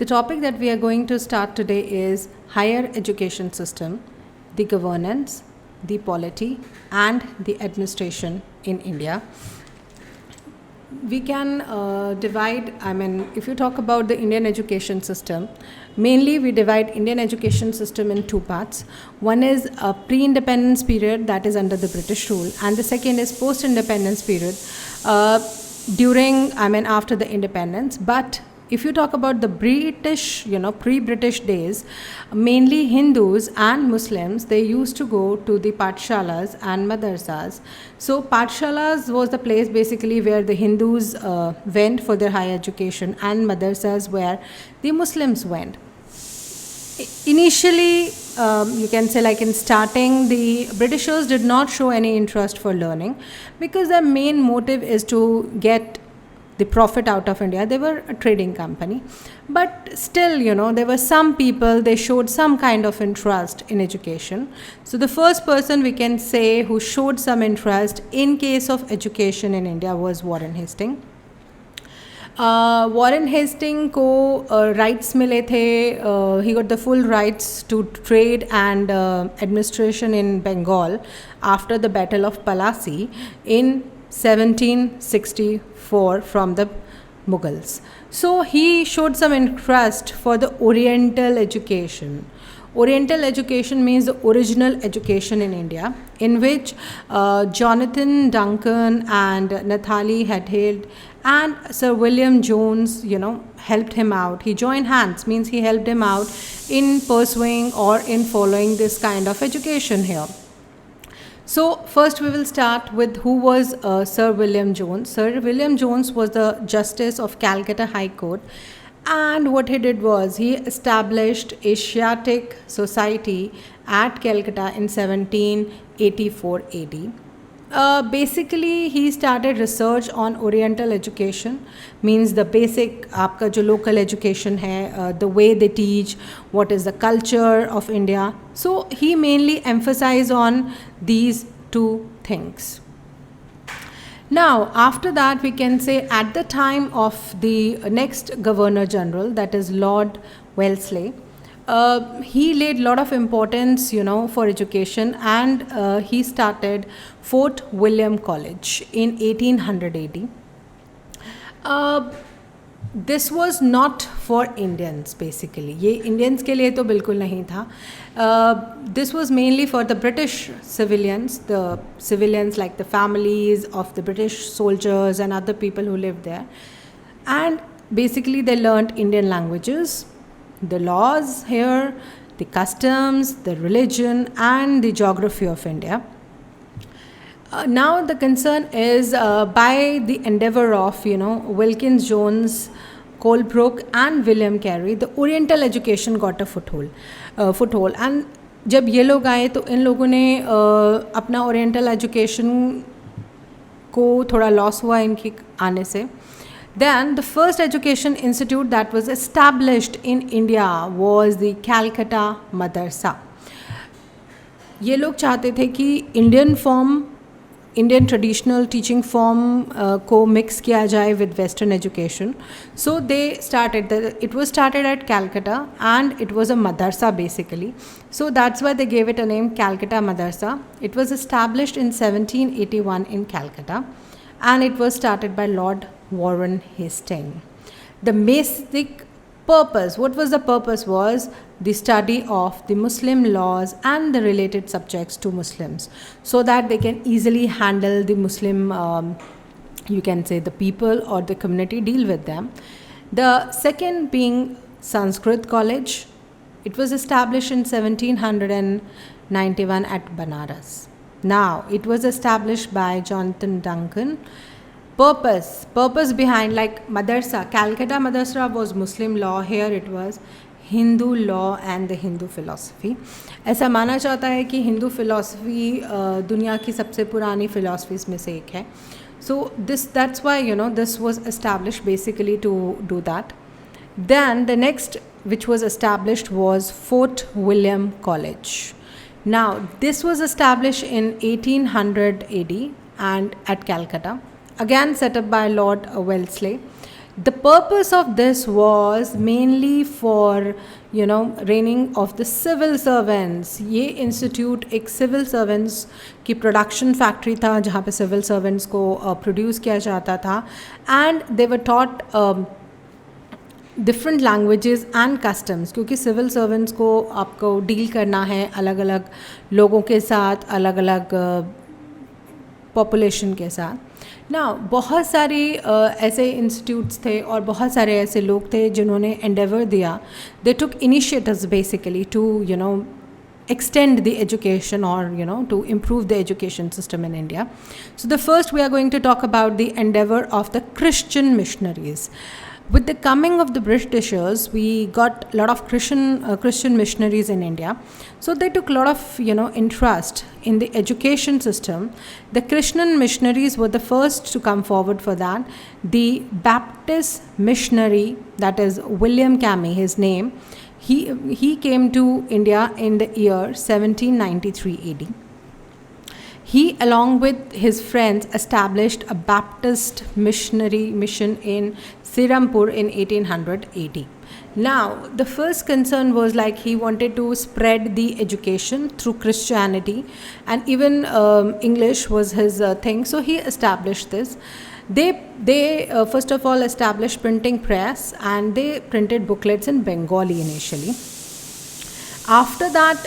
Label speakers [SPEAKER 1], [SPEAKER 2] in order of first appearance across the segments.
[SPEAKER 1] The topic that we are going to start today is higher education system, the governance, the polity, and the administration in India. We can divide, if you talk about the Indian education system, mainly we divide Indian education system in two parts. One is a pre-independence period that is under the British rule, and the second is post-independence period after the independence. But if you talk about the British, pre-British days, mainly Hindus and Muslims, they used to go to the pathshalas and madrasas. So pathshalas was the place basically where the Hindus went for their higher education, and madrasas where the Muslims went. Initially, you can say, like in starting, the Britishers did not show any interest for learning because their main motive is to get the profit out of India. They were a trading company, but still, there were some people, they showed some kind of interest in education. So the first person we can say who showed some interest in case of education in India was Warren Hastings. Warren Hastings को rights मिले थे. He got the full rights to trade and administration in Bengal after the Battle of Plassey in 1764 from the Mughals. So he showed some interest for the Oriental education. Oriental education means the original education in India, in which Jonathan Duncan and Nathalie Hedhild and Sir William Jones, helped him out. He joined hands, means he helped him out in pursuing or in following this kind of education here. So first we will start with who was Sir William Jones. Sir William Jones was the Justice of Calcutta High Court, and what he did was he established Asiatic Society at Calcutta in 1784 AD. Basically he started research on Oriental education, means the basic आपका जो local education है, the way they teach, what is the culture of India. So he mainly emphasized on these two things. Now after that we can say at the time of the next Governor General, that is Lord Wellesley, he laid a lot of importance, for education, and he started Fort William College in 1800 AD. This was not for Indians basically. ये Indians के लिए तो बिल्कुल नहीं था. This was mainly for the British civilians, the civilians like the families of the British soldiers and other people who lived there. And basically they learned Indian languages, the laws here, the customs, the religion, and the geography of India. Now the concern is by the endeavor of Wilkins Jones, Colebrook, and William Carey, the Oriental education got a foothold. And जब ये लोग आए तो इन लोगों ने अपना Oriental education को थोड़ा लॉस हुआ इनके आने से. Then the first education institute that was established in India was the Calcutta Madrasa. ये लोग चाहते थे कि Indian traditional teaching form को mix किया जाए with Western education. So it was started at Calcutta, and it was a madrasa basically. So that's why they gave it a name, Calcutta Madrasa. It was established in 1781 in Calcutta, and it was started by Lord Warren Hastings. The basic purpose, what was the purpose, was the study of the Muslim laws and the related subjects to Muslims, so that they can easily handle the Muslim, you can say the people or the community, deal with them. The second being Sanskrit College. It was established in 1791 at Banaras. Now it was established by Jonathan Duncan. Purpose behind, like Madrasa, Calcutta Madrasa was Muslim law, here it was Hindu law and the Hindu philosophy. ऐसा माना जाता है कि Hindu philosophy दुनिया की सबसे पुरानी philosophies में से एक है. So that's why this was established basically to do that. Then the next which was established was Fort William College. Now this was established in 1800 AD and at Calcutta, again set up by Lord Wellesley. The purpose of this was mainly for reigning of the civil servants. ये institute एक civil servants की production factory था जहाँ पे civil servants को produce किया जाता था, and they were taught different languages and customs, क्योंकि सिविल सर्वेंट्स को आपको डील करना है अलग अलग लोगों के साथ, अलग अलग पॉपुलेशन के साथ ना। बहुत सारी ऐसे इंस्टीट्यूट्स थे और बहुत सारे ऐसे लोग थे जिन्होंने एंडेवर दिया. They took initiatives basically to extend the education or to improve the education system in India. So the first we are going to talk about the endeavor of the Christian missionaries. With the coming of the Britishers, we got a lot of Christian missionaries in India. So they took a lot of interest in the education system. The Christian missionaries were the first to come forward for that. The Baptist missionary, that is William Carey, his name, he came to India in the year 1793 AD. He, along with his friends, established a Baptist missionary mission in Sirampur in 1800 AD. Now, the first concern was like he wanted to spread the education through Christianity, and even English was his thing. So he established this. They first of all established printing press, and they printed booklets in Bengali initially. After that,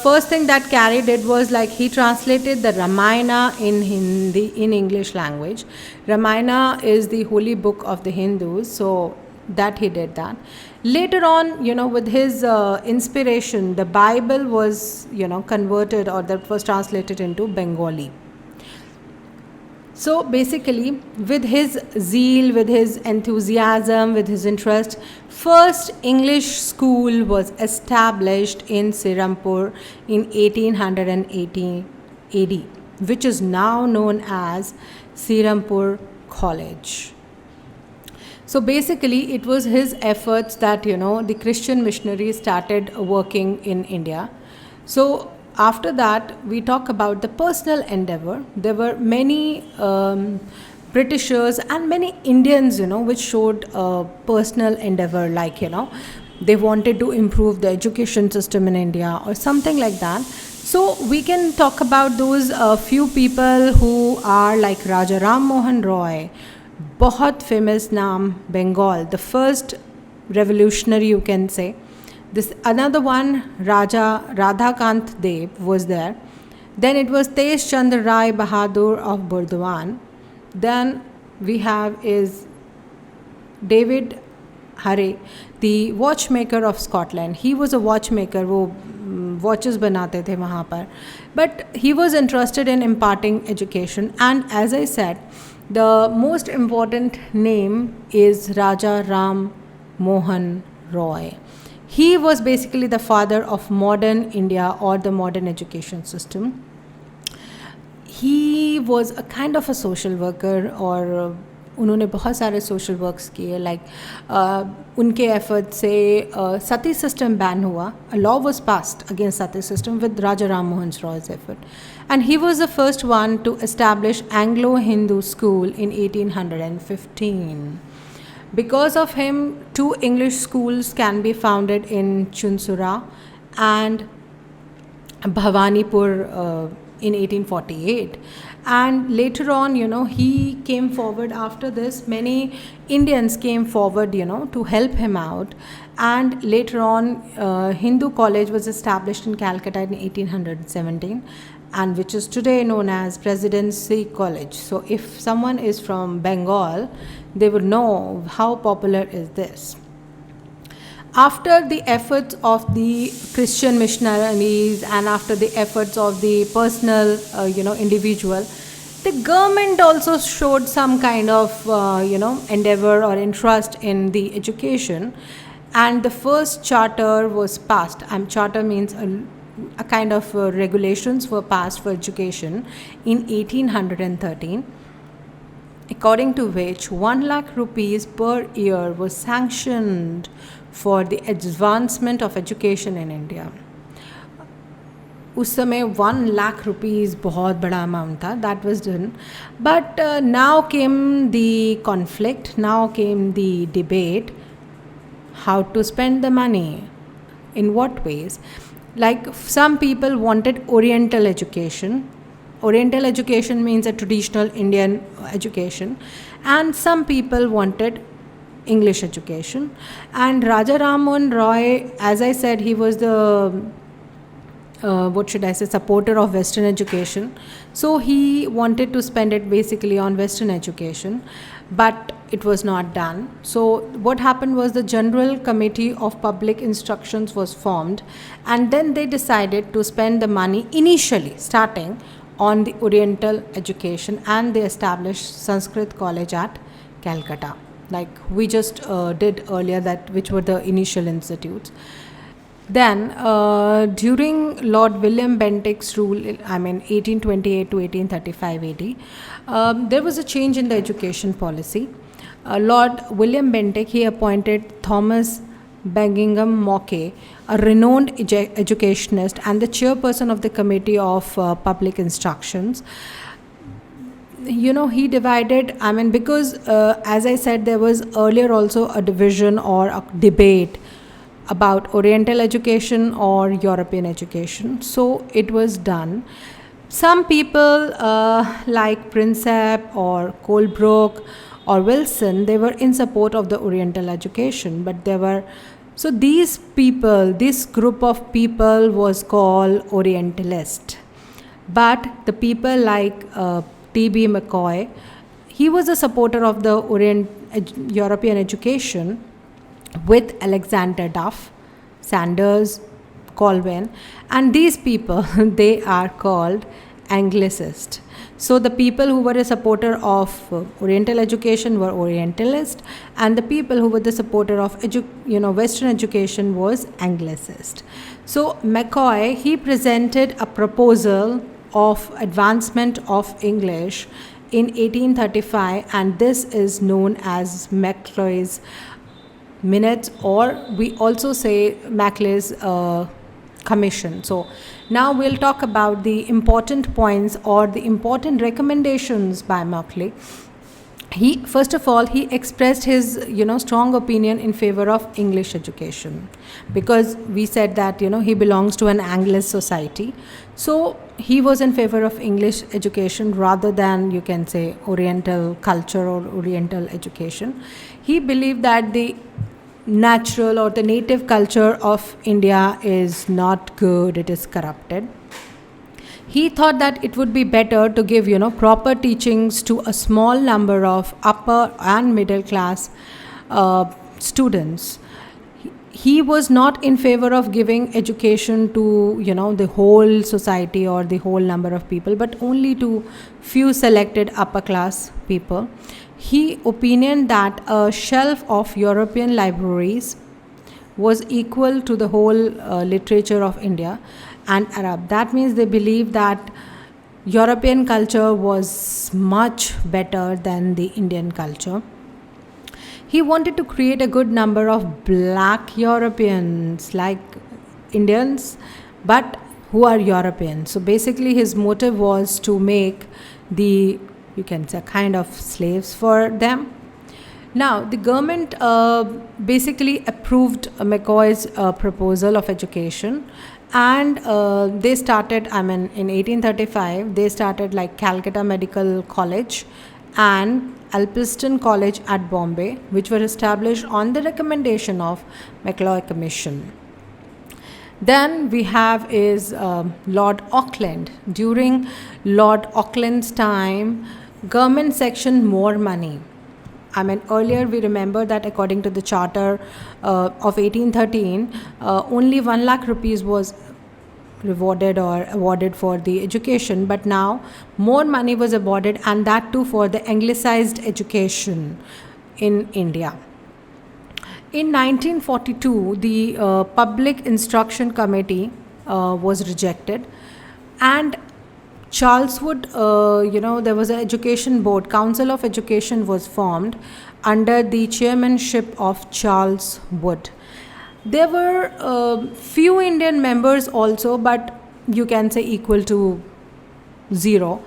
[SPEAKER 1] first thing that Carey did was like he translated the Ramayana in Hindi, in English language. Ramayana is the holy book of the Hindus, so that he did that. Later on, with his inspiration, the Bible was converted, or that was translated into Bengali. So basically, with his zeal, with his enthusiasm, with his interest, first English school was established in Sirampur in 1880 AD, which is now known as Sirampur College. So basically, it was his efforts that the Christian missionaries started working in India. So after that, we talk about the personal endeavor. There were many Britishers and many Indians, which showed personal endeavor, like, they wanted to improve the education system in India or something like that. So we can talk about those few people who are like Raja Ram Mohan Roy, बहुत famous naam, Bengal, the first revolutionary, you can say. This another one, Raja Radhakant Dev, was there. Then it was Tej Chandra Rai Bahadur of Burdwan. Then we have is David Hare, the watchmaker of Scotland. He was a watchmaker, वो watches बनाते थे वहाँ पर. But he was interested in imparting education, and as I said, the most important name is Raja Ram Mohan Roy. He was basically the father of modern India, or the modern education system. He was a kind of a social worker, और उन्होंने बहुत सारे social works किए. Like उनके effort से sati system ban हुआ. A law was passed against sati system with Raja Ram Mohan Roy's effort, and he was the first one to establish Anglo-Hindu school in 1815. Because of him, 2 English schools can be founded in Chunsura and Bhawanipur in 1848. And later on, he came forward. After this, many Indians came forward, to help him out. And later on, Hindu College was established in Calcutta in 1817, and which is today known as Presidency College. So if someone is from Bengal, they would know how popular is this. After the efforts of the Christian missionaries, and after the efforts of the personal individual, the government also showed some kind of endeavor or interest in the education, and the first charter was passed. Charter means a kind of regulations were passed for education in 1813, according to which 1 lakh rupees per year was sanctioned for the advancement of education in India. उस समय 1 lakh rupees बहुत बड़ा amount था. That was done. But now came the conflict, now came the debate how to spend the money, in what ways. Like some people wanted Oriental education. Oriental education means a traditional Indian education, and some people wanted English education. And Raja Ram Mohan Roy, as I said, he was the what should I say, supporter of Western education. So he wanted to spend it basically on Western education, but it was not done. So what happened was the General Committee of Public Instructions was formed, and then they decided to spend the money initially starting on the Oriental education, and they established Sanskrit College at Calcutta, like we just did earlier, that which were the initial institutes. Then, during Lord William Bentinck's rule, 1828 to 1835 AD, there was a change in the education policy. Lord William Bentinck, he appointed Thomas Bangingham Mackay, a renowned educationist and the chairperson of the Committee of Public Instructions. He divided, because as I said, there was earlier also a division or a debate about Oriental education or European education. So it was done. Some people like Prinsep or Colebrook or Wilson, they were in support of the Oriental education, but so these people, this group of people was called Orientalist. But the people like T.B. McCoy, he was a supporter of the European education, with Alexander Duff, Sanders, Colwyn, and these people, they are called Anglicist. So the people who were a supporter of Oriental education were Orientalist, and the people who were the supporter of Western education was Anglicist. So McCoy, he presented a proposal of advancement of English in 1835, and this is known as Macaulay's Minutes, or we also say Macaulay's Commission. So now we'll talk about the important points or the important recommendations by Macaulay. He, first of all, he expressed his strong opinion in favor of English education, because we said that he belongs to an Anglist society. So he was in favor of English education rather than, you can say, Oriental culture or Oriental education. He believed that the natural or the native culture of India is not good, it is corrupted. He thought that it would be better to give proper teachings to a small number of upper and middle class students. He was not in favor of giving education to the whole society or the whole number of people, but only to few selected upper class people. He opined that a shelf of European libraries was equal to the whole literature of India and Arab. That means they believed that European culture was much better than the Indian culture. He wanted to create a good number of black Europeans like Indians, but who are Europeans. So basically his motive was to make the, you can say, kind of slaves for them. Now, the government basically approved McCoy's proposal of education, and they started, in 1835, they started like Calcutta Medical College and Alpiston College at Bombay, which were established on the recommendation of Macaulay Commission. Then we have is Lord Auckland. During Lord Auckland's time, government sectioned more money. Earlier we remember that according to the charter of 1813, only 1 lakh rupees was rewarded or awarded for the education, but now more money was awarded, and that too for the anglicized education in India. In 1942, the Public Instruction Committee was rejected, and Charles Wood, there was an education board, Council of Education was formed under the chairmanship of Charles Wood. There were few Indian members also, but you can say equal to zero.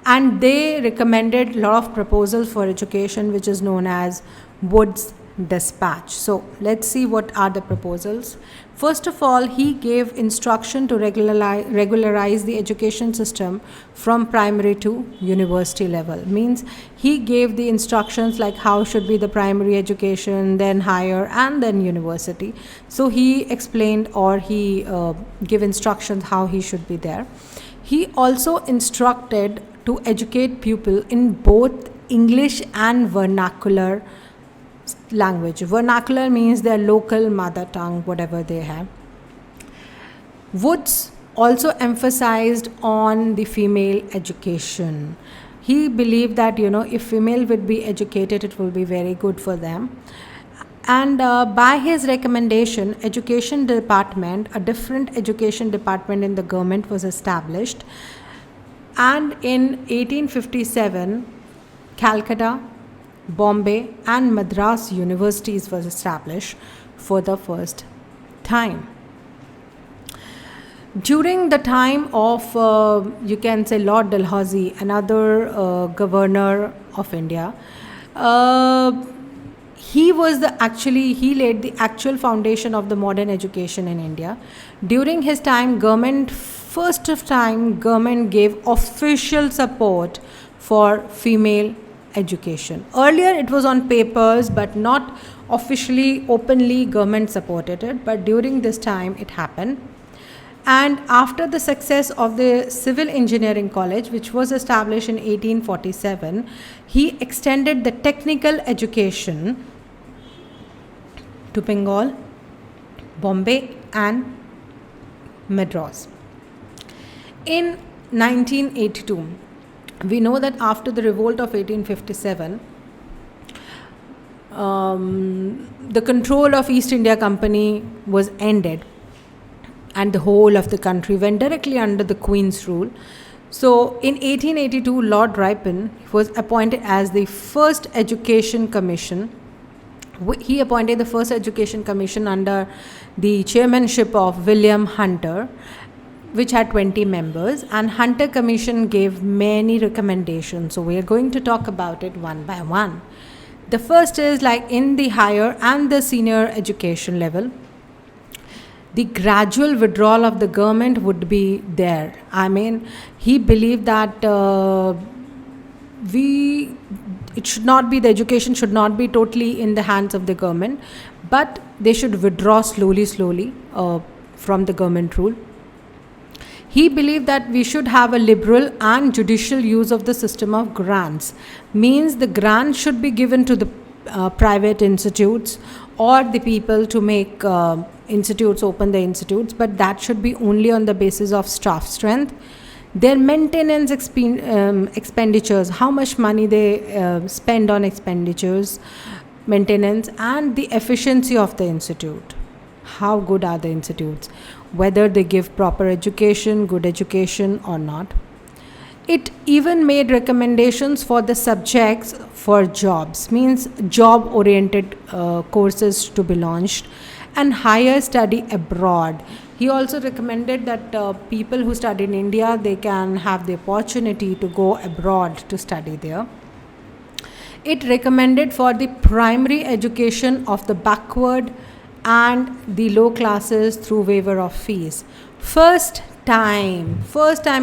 [SPEAKER 1] And they recommended a lot of proposals for education, which is known as Wood's Dispatch. So let's see what are the proposals. First of all, he gave instruction to regularize the education system from primary to university level. Means he gave the instructions like how should be the primary education, then higher, and then university. So he explained, or he gave instructions how he should be there. He also instructed to educate pupil in both English and vernacular language. Vernacular means their local mother tongue, whatever they have. Woods also emphasized on the female education. He believed that, if female would be educated, it will be very good for them. And by his recommendation, education department, a different education department in the government was established. And in 1857, Calcutta, Bombay and Madras universities was established for the first time. During the time of, you can say, Lord Dalhousie, another governor of India, he laid the actual foundation of the modern education in India. During his time, government gave official support for female education. Earlier it was on papers, but not officially, openly government supported it. But during this time it happened. And after the success of the Civil Engineering College, which was established in 1847, he extended the technical education to Bengal, Bombay and Madras. In 1982, we know that after the revolt of 1857, the control of East India Company was ended and the whole of the country went directly under the Queen's rule. So in 1882, Lord Ripon was appointed as the first education commission. He appointed the first education commission under the chairmanship of William Hunter, which had 20 members, and Hunter Commission gave many recommendations. So we are going to talk about it one by one. The first is like in the higher and the senior education level, the gradual withdrawal of the government would be there. I mean, he believed that the education should not be totally in the hands of the government, but they should withdraw slowly from the government rule. He believed that we should have a liberal and judicial use of the system of grants. Means the grants should be given to the private institutes or the people to make institutes, open the institutes, but that should be only on the basis of staff strength. Their maintenance expenditures, how much money they spend on expenditures, maintenance, and the efficiency of the institute. How good are the institutes? Whether they give proper education, good education or not. It even made recommendations for the subjects for jobs, means job-oriented courses to be launched, and higher study abroad. He also recommended that people who study in India, they can have the opportunity to go abroad to study there. It recommended for the primary education of the backward and the low classes through waiver of fees. First time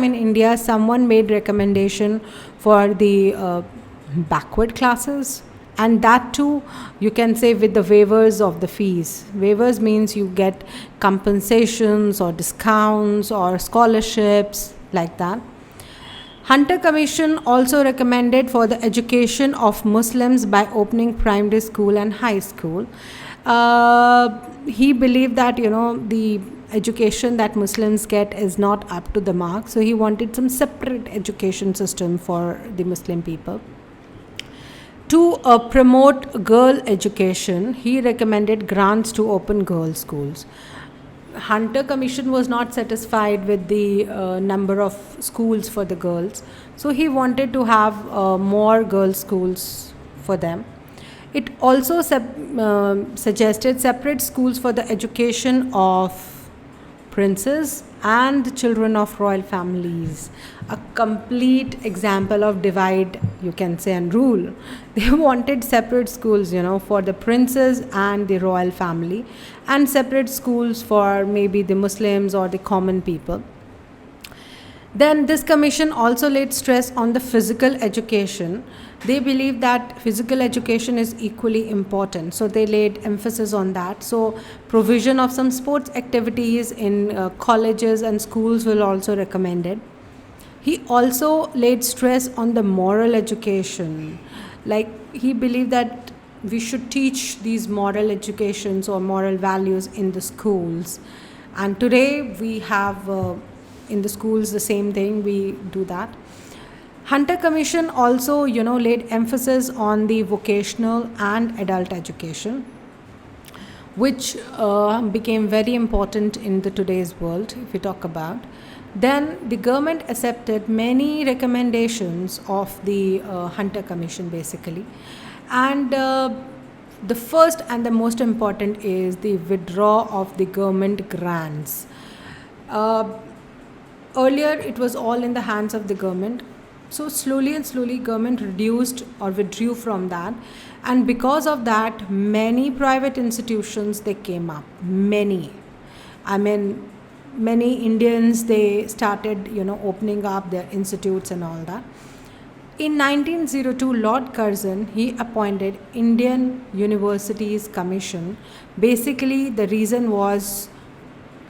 [SPEAKER 1] in India, someone made recommendation for the backward classes, and that too, you can say, with the waivers of the fees. Waivers means you get compensations or discounts or scholarships like that. Hunter Commission also recommended for the education of Muslims by opening primary school and high school. He believed that the education that Muslims get is not up to the mark, so he wanted some separate education system for the Muslim people. To promote girl education, he recommended grants to open girls' schools. Hunter Commission was not satisfied with the number of schools for the girls, so he wanted to have more girls' schools for them. It also suggested separate schools for the education of princes and the children of royal families. A complete example of divide, you can say, and rule. They wanted separate schools, for the princes and the royal family, and separate schools for maybe the Muslims or the common people. Then this commission also laid stress on the physical education. They believe that physical education is equally important, so they laid emphasis on that. So provision of some sports activities in colleges and schools will also recommended. He also laid stress on the moral education. Like, he believed that we should teach these moral educations or moral values in the schools. And today we have in the schools the same thing, we do that. Hunter Commission also, laid emphasis on the vocational and adult education, which became very important in the today's world, if we talk about. Then the government accepted many recommendations of the Hunter Commission, basically. And the first and the most important is the withdrawal of the government grants. Earlier, it was all in the hands of the government. So slowly government reduced or withdrew from that. And because of that, many private institutions, they came up. Many Indians, they started, opening up their institutes and all that. In 1902, Lord Curzon, he appointed Indian Universities Commission. Basically, the reason was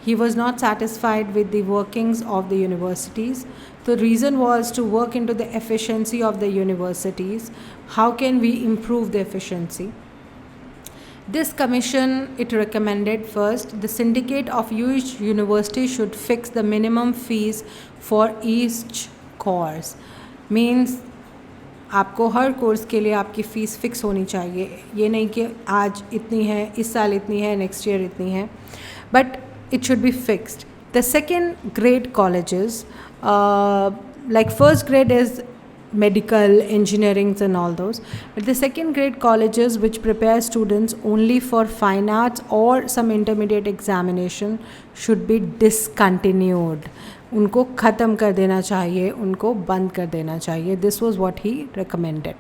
[SPEAKER 1] he was not satisfied with the workings of the universities. The reason was to work into the efficiency of the universities. How can we improve the efficiency? This commission, it recommended first, the syndicate of each university should fix the minimum fees for each course. Means आपको हर course के लिए आपकी fees fix होनी चाहिए. ये नहीं कि आज इतनी है, इस साल इतनी है, नेक्स्ट ईयर इतनी है, but it should be fixed. The second grade colleges, like first grade is medical, engineering and all those, but the second grade colleges which prepare students only for fine arts or some intermediate examination should be discontinued. उनको ख़त्म कर देना चाहिए, उनको बंद कर देना चाहिए. This was what he recommended.